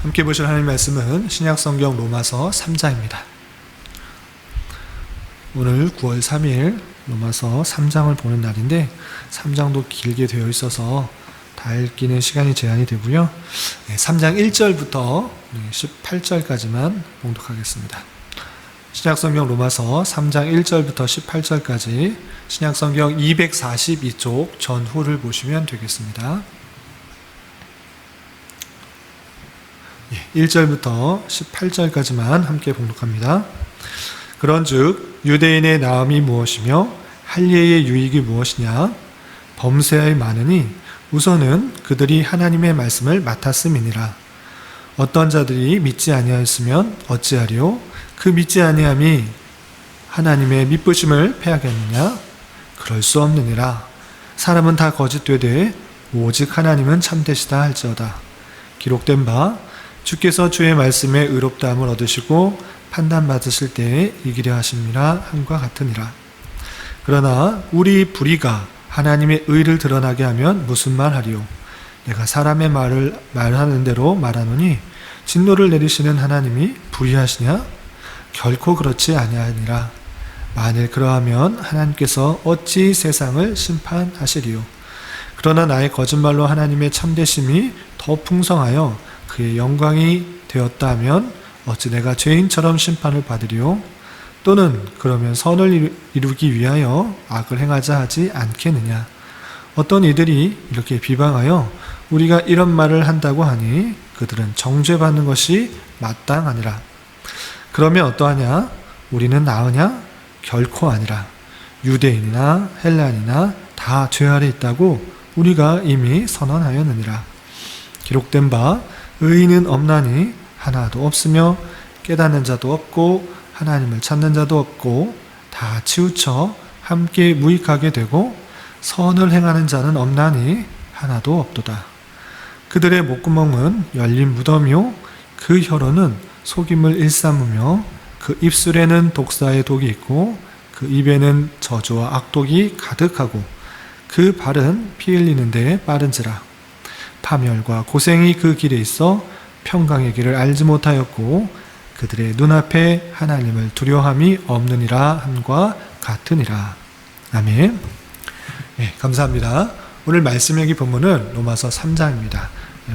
함께 보실 하나님의 말씀은 신약성경 로마서 3장입니다. 오늘 9월 3일 로마서 3장을 보는 날인데 3장도 길게 되어 있어서 다 읽기는 시간이 제한이 되고요. 3장 1절부터 18절까지만 봉독하겠습니다. 신약성경 로마서 3장 1절부터 18절까지 신약성경 242쪽 전후를 보시면 되겠습니다. 1절부터 18절까지만 함께 봉독합니다. 그런즉 유대인의 나음이 무엇이며 할례의 유익이 무엇이냐? 범죄하여 많으니 우선은 그들이 하나님의 말씀을 맡았음이니라. 어떤 자들이 믿지 아니하였으면 어찌하리요? 그 믿지 아니함이 하나님의 미쁘심을 패하겠느냐? 그럴 수 없느니라. 사람은 다 거짓되되 오직 하나님은 참되시다 할지어다. 기록된 바 주께서 주의 말씀에 의롭다함을 얻으시고 판단받으실 때에 이기려 하심이라 함과 같으니라. 그러나 우리 불의가 하나님의 의를 드러나게 하면 무슨 말하리요? 내가 사람의 말하는 대로 말하노니 진노를 내리시는 하나님이 불의하시냐? 결코 그렇지 아니하니라. 만일 그러하면 하나님께서 어찌 세상을 심판하시리요? 그러나 나의 거짓말로 하나님의 참되심이 더 풍성하여 그의 영광이 되었다면 어찌 내가 죄인처럼 심판을 받으리요? 또는 그러면 선을 이루기 위하여 악을 행하자 하지 않겠느냐? 어떤 이들이 이렇게 비방하여 우리가 이런 말을 한다고 하니 그들은 정죄받는 것이 마땅하니라. 그러면 어떠하냐? 우리는 나으냐? 결코 아니라. 유대인이나 헬라인이나 다 죄 아래 있다고 우리가 이미 선언하였느니라. 기록된 바 의인은 없나니 하나도 없으며 깨닫는 자도 없고 하나님을 찾는 자도 없고 다 치우쳐 함께 무익하게 되고 선을 행하는 자는 없나니 하나도 없도다. 그들의 목구멍은 열린 무덤이요 그 혀로는 속임을 일삼으며 그 입술에는 독사의 독이 있고 그 입에는 저주와 악독이 가득하고 그 발은 피 흘리는 데에 빠른지라. 파멸과 고생이 그 길에 있어 평강의 길을 알지 못하였고 그들의 눈앞에 하나님을 두려움이 없느니라 함과 같으니라. 아멘. 네, 감사합니다. 오늘 말씀 여기 본문은 로마서 3장입니다.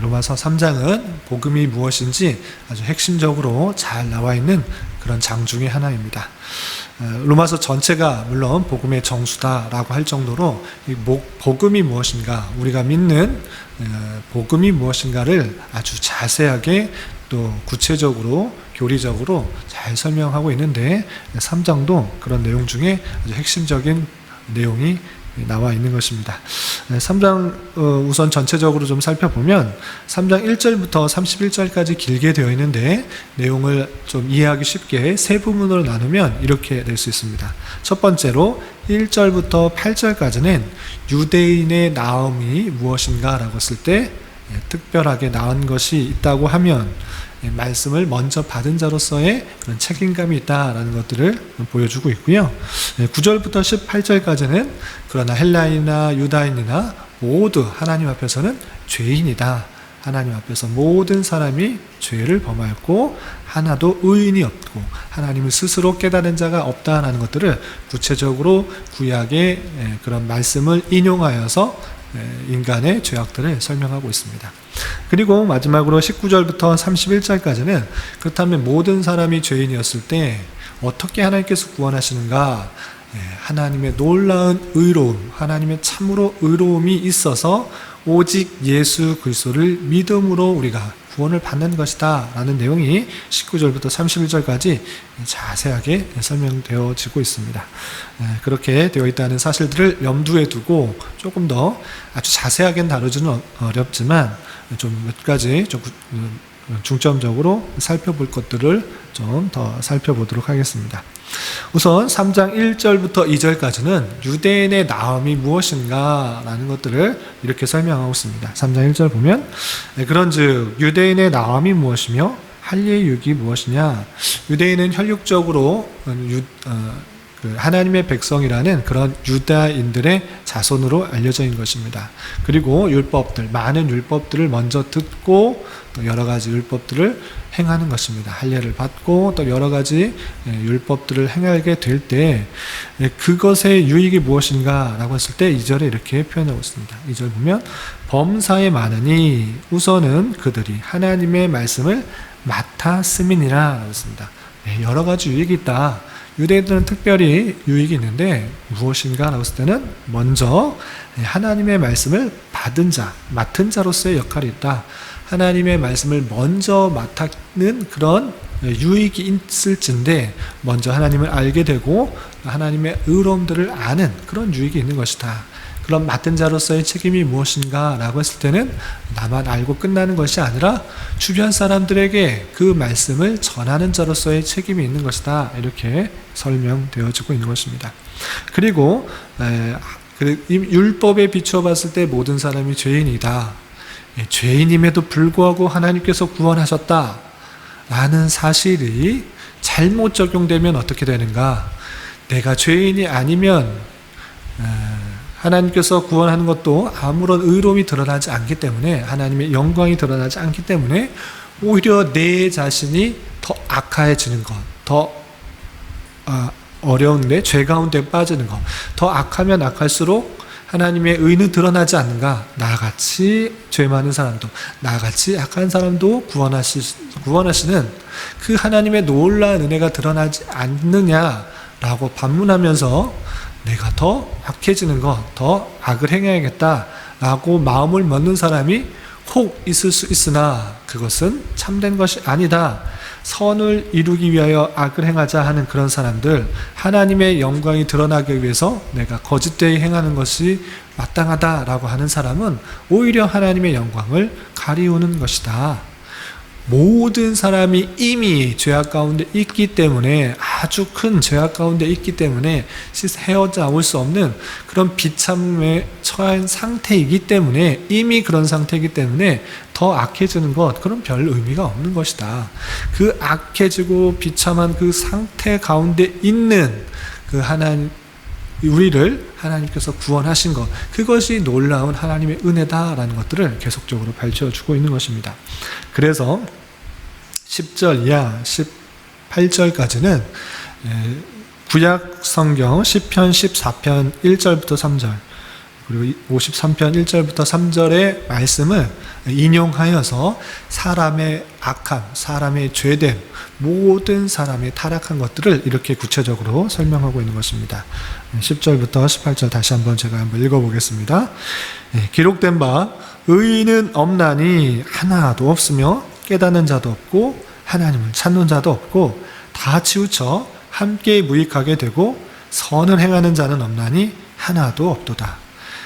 로마서 3장은 복음이 무엇인지 아주 핵심적으로 잘 나와 있는 그런 장 중에 하나입니다. 로마서 전체가 물론 복음의 정수다라고 할 정도로 복음이 무엇인가, 우리가 믿는 복음이 무엇인가를 아주 자세하게 또 구체적으로 교리적으로 잘 설명하고 있는데 3장도 그런 내용 중에 아주 핵심적인 내용이 나와 있는 것입니다. 3장 우선 전체적으로 좀 살펴보면 3장 1절부터 31절까지 길게 되어 있는데 내용을 좀 이해하기 쉽게 세 부분으로 나누면 이렇게 될 수 있습니다. 첫 번째로 1절부터 8절까지는 유대인의 나음이 무엇인가 라고 했을 때 특별하게 나은 것이 있다고 하면 말씀을 먼저 받은 자로서의 그런 책임감이 있다라는 것들을 보여주고 있고요. 9절부터 18절까지는 그러나 헬라인이나 유다인이나 모두 하나님 앞에서는 죄인이다. 하나님 앞에서 모든 사람이 죄를 범하였고 하나도 의인이 없고 하나님을 스스로 깨달은 자가 없다라는 것들을 구체적으로 구약의 그런 말씀을 인용하여서 인간의 죄악들을 설명하고 있습니다. 그리고 마지막으로 19절부터 31절까지는 그렇다면 모든 사람이 죄인이었을 때 어떻게 하나님께서 구원하시는가? 하나님의 놀라운 의로움, 하나님의 참으로 의로움이 있어서 오직 예수 그리스도를 믿음으로 우리가 구원을 받는 것이다 라는 내용이 19절부터 31절까지 자세하게 설명되어지고 있습니다. 그렇게 되어 있다는 사실들을 염두에 두고 조금 더 아주 자세하게는 다루지는 어렵지만 좀 몇 가지 좀 중점적으로 살펴볼 것들을 좀 더 살펴보도록 하겠습니다. 우선 3장 1절부터 2절까지는 유대인의 나음이 무엇인가 라는 것들을 이렇게 설명하고 있습니다. 3장 1절 보면 그런즉 유대인의 나음이 무엇이며 할례의 유익이 무엇이냐? 유대인은 혈육적으로 그 하나님의 백성이라는 그런 유다인들의 자손으로 알려져 있는 것입니다. 그리고 율법들, 많은 율법들을 먼저 듣고 또 여러 가지 율법들을 행하는 것입니다. 할례를 받고 또 여러 가지 율법들을 행하게 될 때 그것의 유익이 무엇인가 라고 했을 때 2절에 이렇게 표현하고 있습니다. 2절 보면 범사에 많으니 우선은 그들이 하나님의 말씀을 맡았음이니라 라고 했습니다. 여러 가지 유익이 있다. 유대인들은 특별히 유익이 있는데 무엇인가 라고 했을 때는 먼저 하나님의 말씀을 받은 자, 맡은 자로서의 역할이 있다. 하나님의 말씀을 먼저 맡는 그런 유익이 있을진데 먼저 하나님을 알게 되고 하나님의 의로움들을 아는 그런 유익이 있는 것이다. 그런 맡은 자로서의 책임이 무엇인가 라고 했을 때는 나만 알고 끝나는 것이 아니라 주변 사람들에게 그 말씀을 전하는 자로서의 책임이 있는 것이다. 이렇게 설명되어지고 있는 것입니다. 그리고 율법에 비추어 봤을 때 모든 사람이 죄인이다. 죄인임에도 불구하고 하나님께서 구원하셨다 라는 사실이 잘못 적용되면 어떻게 되는가? 내가 죄인이 아니면 하나님께서 구원하는 것도 아무런 의로움이 드러나지 않기 때문에 하나님의 영광이 드러나지 않기 때문에 오히려 내 자신이 더 악해지는 것, 더 어려운데 죄 가운데 빠지는 것, 더 악하면 악할수록 하나님의 의는 드러나지 않는가? 나같이 죄 많은 사람도, 나같이 악한 사람도 구원하시는 그 하나님의 놀라운 은혜가 드러나지 않느냐라고 반문하면서 내가 더 악해지는 것, 더 악을 행해야겠다라고 마음을 먹는 사람이 혹 있을 수 있으나 그것은 참된 것이 아니다. 선을 이루기 위하여 악을 행하자 하는 그런 사람들, 하나님의 영광이 드러나기 위해서 내가 거짓되이 행하는 것이 마땅하다라고 하는 사람은 오히려 하나님의 영광을 가리우는 것이다. 모든 사람이 이미 죄악 가운데 있기 때문에, 아주 큰 죄악 가운데 있기 때문에 헤어나올 수 없는 그런 비참에 처한 상태이기 때문에, 이미 그런 상태이기 때문에 더 악해지는 것, 그런 별 의미가 없는 것이다. 그 악해지고 비참한 그 상태 가운데 있는 그 우리를 하나님께서 구원하신 것, 그것이 놀라운 하나님의 은혜다라는 것들을 계속적으로 밝혀주고 있는 것입니다. 그래서 10절 이하 18절까지는 구약 성경 시편 14편 1절부터 3절 그리고 53편 1절부터 3절의 말씀을 인용하여서 사람의 악함, 사람의 죄됨, 모든 사람의 타락한 것들을 이렇게 구체적으로 설명하고 있는 것입니다. 10절부터 18절 다시 한번 제가 한번 읽어보겠습니다. 기록된 바 의인은 없나니 하나도 없으며 깨닫는 자도 없고 하나님을 찾는 자도 없고 다 치우쳐 함께 무익하게 되고 선을 행하는 자는 없나니 하나도 없도다.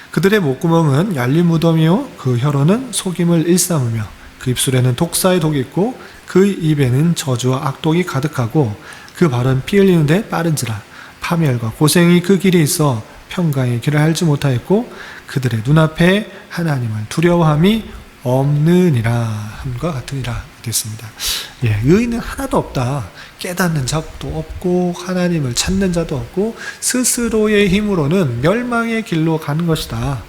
그들의 목구멍은 열린 무덤이요 그 혀로는 속임을 일삼으며 그 입술에는 독사의 독이 있고 그 입에는 저주와 악독이 가득하고 그 발은 피 흘리는데 빠른지라. 파멸과 고생이 그 길에 있어 평강의 길을 알지 못하였고 그들의 눈앞에 하나님을 두려워함이 없느니라 함과 같으니라 됐습니다. 의인은 하나도 없다. 깨닫는 자도 없고 하나님을 찾는 자도 없고 스스로의 힘으로는 멸망의 길로 가는 것이다.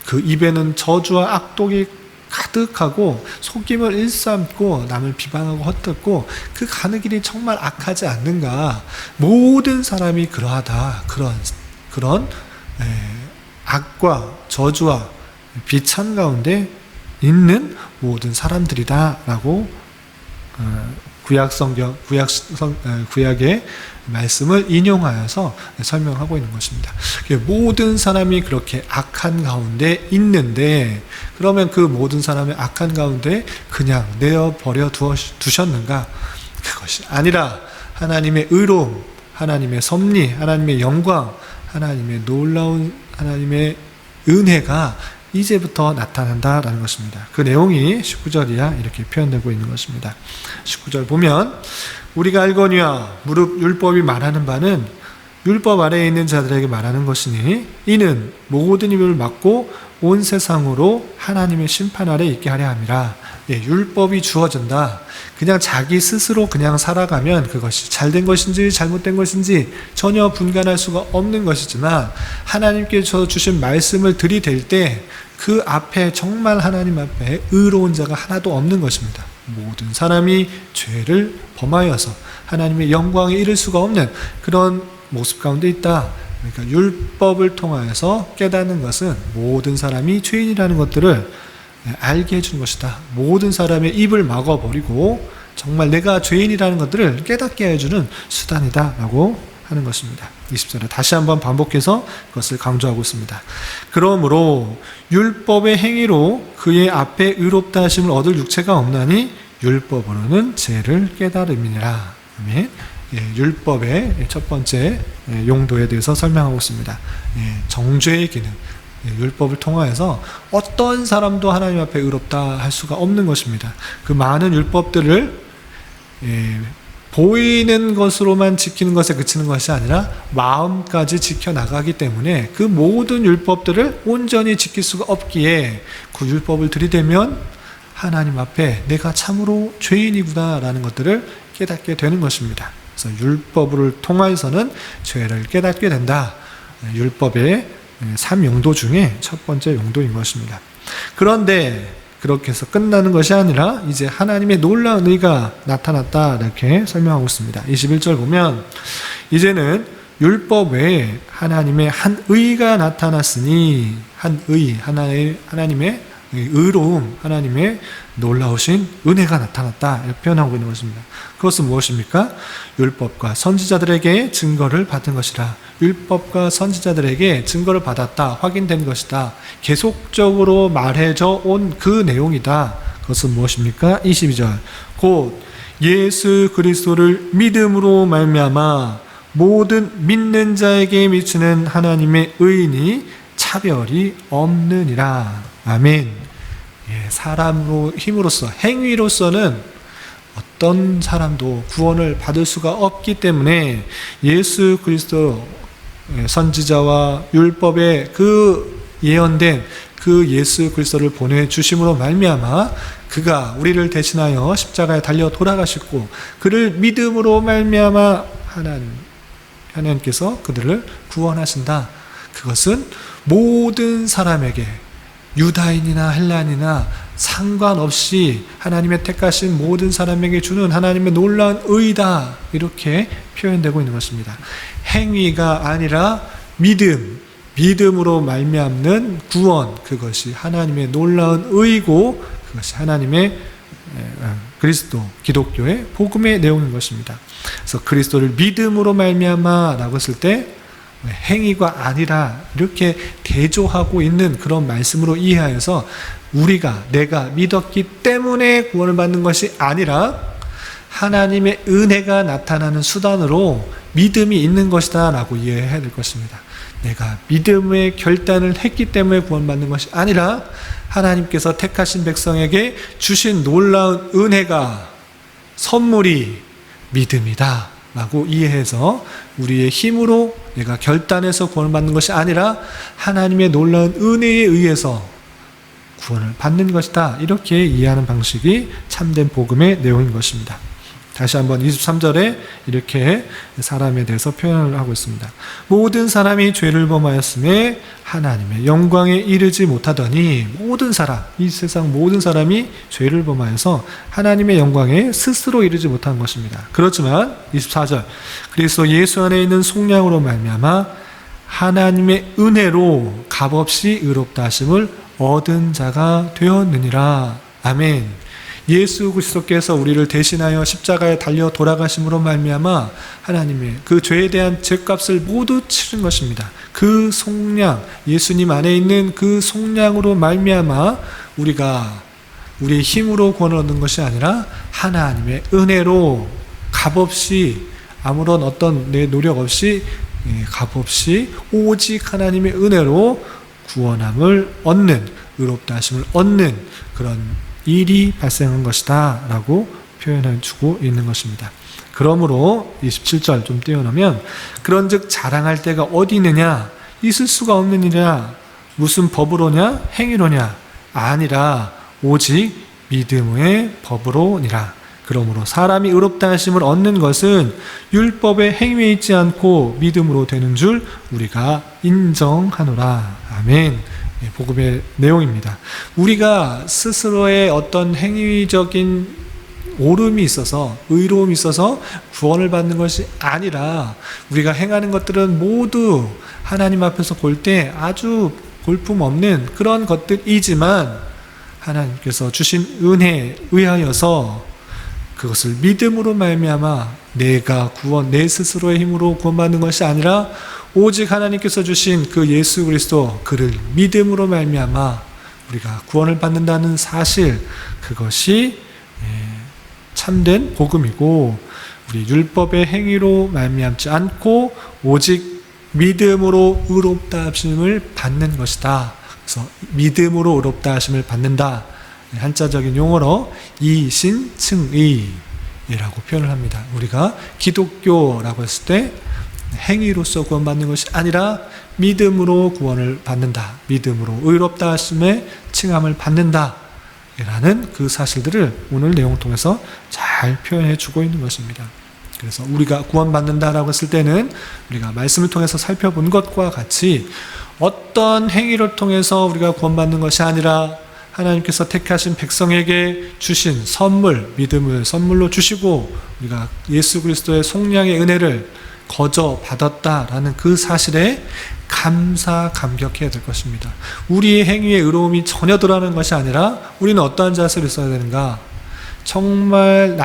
그 입에는 저주와 악독이 가득하고 속임을 일삼고 남을 비방하고 헛듣고 그 가는 길이 정말 악하지 않는가. 모든 사람이 그러하다. 그런 악과 저주와 비참 가운데 있는 모든 사람들이다라고 구약의 말씀을 인용하여서 설명하고 있는 것입니다. 모든 사람이 그렇게 악한 가운데 있는데 그러면 그 모든 사람의 악한 가운데 그냥 내어버려 두셨는가? 그것이 아니라 하나님의 의로움, 하나님의 섭리, 하나님의 영광, 하나님의 놀라운 하나님의 은혜가 이제부터 나타난다라는 것입니다. 그 내용이 19절 이하 이렇게 표현되고 있는 것입니다. 19절 보면 우리가 알거니와 무릇 율법이 말하는 바는 율법 아래에 있는 자들에게 말하는 것이니 이는 모든 입을 막고 온 세상으로 하나님의 심판 아래 있게 하려 함이라. 율법이 주어진다. 그냥 자기 스스로 그냥 살아가면 그것이 잘된 것인지 잘못된 것인지 전혀 분간할 수가 없는 것이지만 하나님께서 주신 말씀을 들이댈 때 그 앞에 정말 하나님 앞에 의로운 자가 하나도 없는 것입니다. 모든 사람이 죄를 범하여서 하나님의 영광에 이를 수가 없는 그런 모습 가운데 있다. 그러니까 율법을 통하여서 깨닫는 것은 모든 사람이 죄인이라는 것들을 알게 해주는 것이다. 모든 사람의 입을 막아버리고 정말 내가 죄인이라는 것들을 깨닫게 해주는 수단이다 라고 하는 것입니다. 20절에 다시 한번 반복해서 그것을 강조하고 있습니다. 그러므로 율법의 행위로 그의 앞에 의롭다 하심을 얻을 육체가 없나니 율법으로는 죄를 깨달음이니라. 아멘. 율법의 첫 번째 용도에 대해서 설명하고 있습니다. 정죄의 기능. 율법을 통하여서 어떤 사람도 하나님 앞에 의롭다 할 수가 없는 것입니다. 그 많은 율법들을 보이는 것으로만 지키는 것에 그치는 것이 아니라 마음까지 지켜나가기 때문에 그 모든 율법들을 온전히 지킬 수가 없기에 그 율법을 들이대면 하나님 앞에 내가 참으로 죄인이구나 라는 것들을 깨닫게 되는 것입니다. 그래서 율법을 통해서는 죄를 깨닫게 된다. 율법의 3용도 중에 첫 번째 용도인 것입니다. 그런데 그렇게 해서 끝나는 것이 아니라 이제 하나님의 놀라운 의가 나타났다 이렇게 설명하고 있습니다. 21절 보면 이제는 율법 외에 하나님의 한 의가 나타났으니 한 의, 하나님의 의로움, 하나님의 놀라우신 은혜가 나타났다 이렇게 표현하고 있는 것입니다. 그것은 무엇입니까? 율법과 선지자들에게 증거를 받은 것이라. 율법과 선지자들에게 증거를 받았다, 확인된 것이다, 계속적으로 말해져 온 그 내용이다. 그것은 무엇입니까? 22절 곧 예수 그리스도를 믿음으로 말미암아 모든 믿는 자에게 미치는 하나님의 의인이 차별이 없느니라. 아멘. 사람으로 힘으로써 행위로서는 어떤 사람도 구원을 받을 수가 없기 때문에 예수 그리스도 선지자와 율법에 그 예언된 그 예수 그리스도를 보내주심으로 말미암아 그가 우리를 대신하여 십자가에 달려 돌아가셨고 그를 믿음으로 말미암아 하나님께서 그들을 구원하신다. 그것은 모든 사람에게 유다인이나 헬라인이나 상관없이 하나님의 택하신 모든 사람에게 주는 하나님의 놀라운 의다 이렇게 표현되고 있는 것입니다. 행위가 아니라 믿음으로 말미암는 구원, 그것이 하나님의 놀라운 의고 그것이 하나님의 그리스도, 기독교의 복음의 내용인 것입니다. 그래서 그리스도를 믿음으로 말미암아라고 했을 때 행위가 아니라 이렇게 대조하고 있는 그런 말씀으로 이해하여서 내가 믿었기 때문에 구원을 받는 것이 아니라 하나님의 은혜가 나타나는 수단으로 믿음이 있는 것이다 라고 이해해야 될 것입니다. 내가 믿음의 결단을 했기 때문에 구원받는 것이 아니라 하나님께서 택하신 백성에게 주신 놀라운 은혜가 선물이 믿음이다 라고 이해해서 우리의 힘으로 내가 결단해서 구원을 받는 것이 아니라 하나님의 놀라운 은혜에 의해서 구원을 받는 것이다. 이렇게 이해하는 방식이 참된 복음의 내용인 것입니다. 다시 한번 23절에 이렇게 사람에 대해서 표현을 하고 있습니다. 모든 사람이 죄를 범하였음에 하나님의 영광에 이르지 못하더니 모든 사람, 이 세상 모든 사람이 죄를 범하여서 하나님의 영광에 스스로 이르지 못한 것입니다. 그렇지만 24절 그리스도 예수 안에 있는 속량으로 말미암아 하나님의 은혜로 값없이 의롭다 하심을 얻은 자가 되었느니라. 아멘. 예수 그리스도께서 우리를 대신하여 십자가에 달려 돌아가심으로 말미암아 하나님의 그 죄에 대한 죄값을 모두 치른 것입니다. 그 속량, 예수님 안에 있는 그 속량으로 말미암아 우리가 우리의 힘으로 구원을 얻는 것이 아니라 하나님의 은혜로 값없이 아무런 어떤 내 노력 없이 값없이 오직 하나님의 은혜로 구원함을 얻는, 의롭다 하심을 얻는 그런 일이 발생한 것이다 라고 표현해 주고 있는 것입니다. 그러므로 27절 좀 띄워놓으면 그런즉 자랑할 때가 어디 있느냐? 있을 수가 없는 일이라. 무슨 법으로냐? 행위로냐? 아니라 오직 믿음의 법으로니라. 그러므로 사람이 의롭다 하심을 얻는 것은 율법의 행위에 있지 않고 믿음으로 되는 줄 우리가 인정하노라. 아멘. 복음의 내용입니다. 우리가 스스로의 어떤 행위적인 옳음이 있어서, 의로움이 있어서 구원을 받는 것이 아니라 우리가 행하는 것들은 모두 하나님 앞에서 볼 때 아주 볼품없는 그런 것들이지만 하나님께서 주신 은혜에 의하여서 그것을 믿음으로 말미암아 내가 내 스스로의 힘으로 구원받는 것이 아니라 오직 하나님께서 주신 그 예수 그리스도, 그를 믿음으로 말미암아 우리가 구원을 받는다는 사실, 그것이 참된 복음이고, 우리 율법의 행위로 말미암지 않고 오직 믿음으로 의롭다 하심을 받는 것이다. 그래서 믿음으로 의롭다 하심을 받는다. 한자적인 용어로 이신칭의라고 표현을 합니다. 우리가 기독교라고 했을 때 행위로서 구원받는 것이 아니라 믿음으로 구원을 받는다. 믿음으로 의롭다 하심의 칭함을 받는다. 라는 그 사실들을 오늘 내용을 통해서 잘 표현해 주고 있는 것입니다. 그래서 우리가 구원받는다라고 했을 때는 우리가 말씀을 통해서 살펴본 것과 같이 어떤 행위를 통해서 우리가 구원받는 것이 아니라 하나님께서 택하신 백성에게 주신 선물, 믿음을 선물로 주시고 우리가 예수 그리스도의 속량의 은혜를 거저 받았다라는 그 사실에 감사감격해야 될 것입니다. 우리의 행위에 의로움이 전혀 드러나는 것이 아니라 우리는 어떠한 자세를 써야 되는가? 정말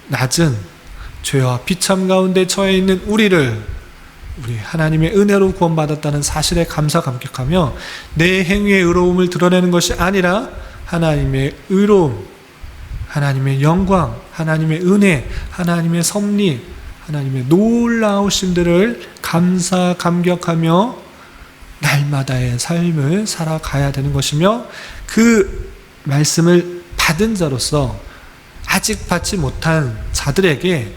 낮은 죄와 비참 가운데 처해 있는 우리 하나님의 은혜로 구원받았다는 사실에 감사감격하며 내 행위의 의로움을 드러내는 것이 아니라 하나님의 의로움, 하나님의 영광, 하나님의 은혜, 하나님의 섭리, 하나님의 놀라우심들을 감사감격하며 날마다의 삶을 살아가야 되는 것이며, 그 말씀을 받은 자로서 아직 받지 못한 자들에게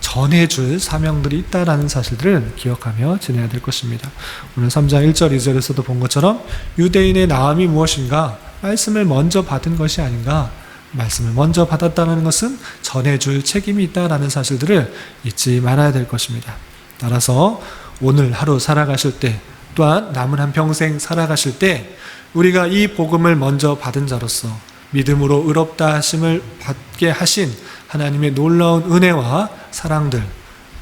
전해줄 사명들이 있다라는 사실들을 기억하며 지내야 될 것입니다. 오늘 3장 1절 2절에서도 본 것처럼 유대인의 나음이 무엇인가? 말씀을 먼저 받은 것이 아닌가? 말씀을 먼저 받았다는 것은 전해줄 책임이 있다라는 사실들을 잊지 말아야 될 것입니다. 따라서 오늘 하루 살아가실 때, 또한 남은 한 평생 살아가실 때 우리가 이 복음을 먼저 받은 자로서 믿음으로 의롭다 하심을 받게 하신 하나님의 놀라운 은혜와 사랑들,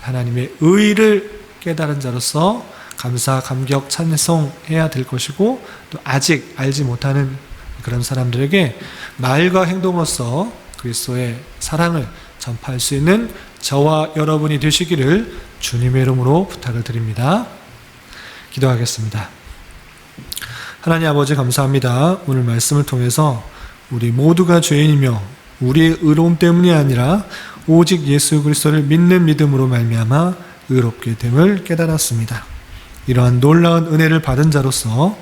하나님의 의를 깨달은 자로서 감사, 감격, 찬송해야 될 것이고, 또 아직 알지 못하는 그런 사람들에게 말과 행동으로서 그리스도의 사랑을 전파할 수 있는 저와 여러분이 되시기를 주님의 이름으로 부탁을 드립니다. 기도하겠습니다. 하나님 아버지, 감사합니다. 오늘 말씀을 통해서 우리 모두가 죄인이며 우리의 의로움 때문이 아니라 오직 예수 그리스도를 믿는 믿음으로 말미암아 의롭게 됨을 깨달았습니다. 이러한 놀라운 은혜를 받은 자로서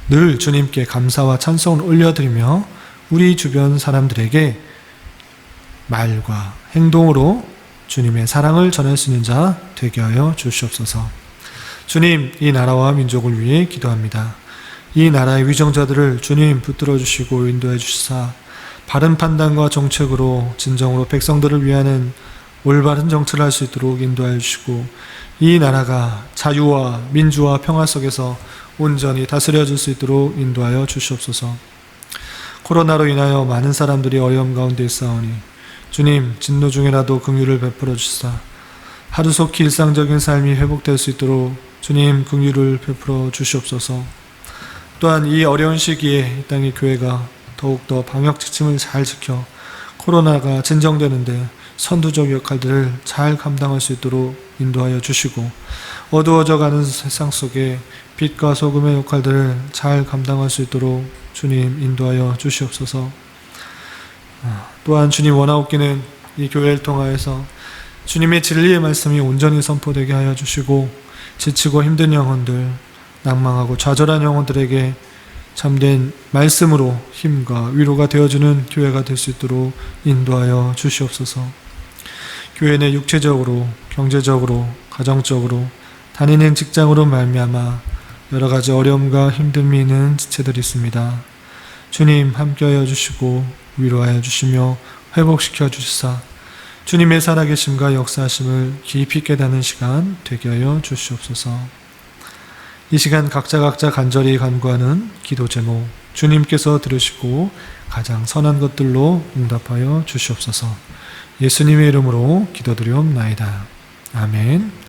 늘 주님께 감사와 찬송을 올려드리며 우리 주변 사람들에게 말과 행동으로 주님의 사랑을 전할 수 있는 자 되게 하여 주시옵소서. 주님, 이 나라와 민족을 위해 기도합니다. 이 나라의 위정자들을 주님 붙들어 주시고 인도해 주시사 바른 판단과 정책으로 진정으로 백성들을 위하는 올바른 정치를 할 수 있도록 인도하여 주시고, 이 나라가 자유와 민주와 평화 속에서 온전히 다스려질 수 있도록 인도하여 주시옵소서. 코로나로 인하여 많은 사람들이 어려움 가운데 있사오니 주님, 진노 중에라도 긍휼을 베풀어 주시사 하루속히 일상적인 삶이 회복될 수 있도록 주님 긍휼을 베풀어 주시옵소서. 또한 이 어려운 시기에 이 땅의 교회가 더욱더 방역 지침을 잘 지켜 코로나가 진정되는데 선두적 역할들을 잘 감당할 수 있도록 인도하여 주시고, 어두워져가는 세상 속에 빛과 소금의 역할들을 잘 감당할 수 있도록 주님 인도하여 주시옵소서. 또한 주님 원하옵기는 이 교회를 통하여서 주님의 진리의 말씀이 온전히 선포되게 하여 주시고, 지치고 힘든 영혼들, 낭망하고 좌절한 영혼들에게 참된 말씀으로 힘과 위로가 되어주는 교회가 될 수 있도록 인도하여 주시옵소서. 교회 내 육체적으로, 경제적으로, 가정적으로, 다니는 직장으로 말미암아 여러 가지 어려움과 힘듦이 있는 지체들이 있습니다. 주님 함께하여 주시고 위로하여 주시며 회복시켜 주시사 주님의 살아계심과 역사하심을 깊이 깨닫는 시간 되게 하여 주시옵소서. 이 시간 각자 간절히 간구하는 기도 제목 주님께서 들으시고 가장 선한 것들로 응답하여 주시옵소서. 예수님의 이름으로 기도드리옵나이다. 아멘.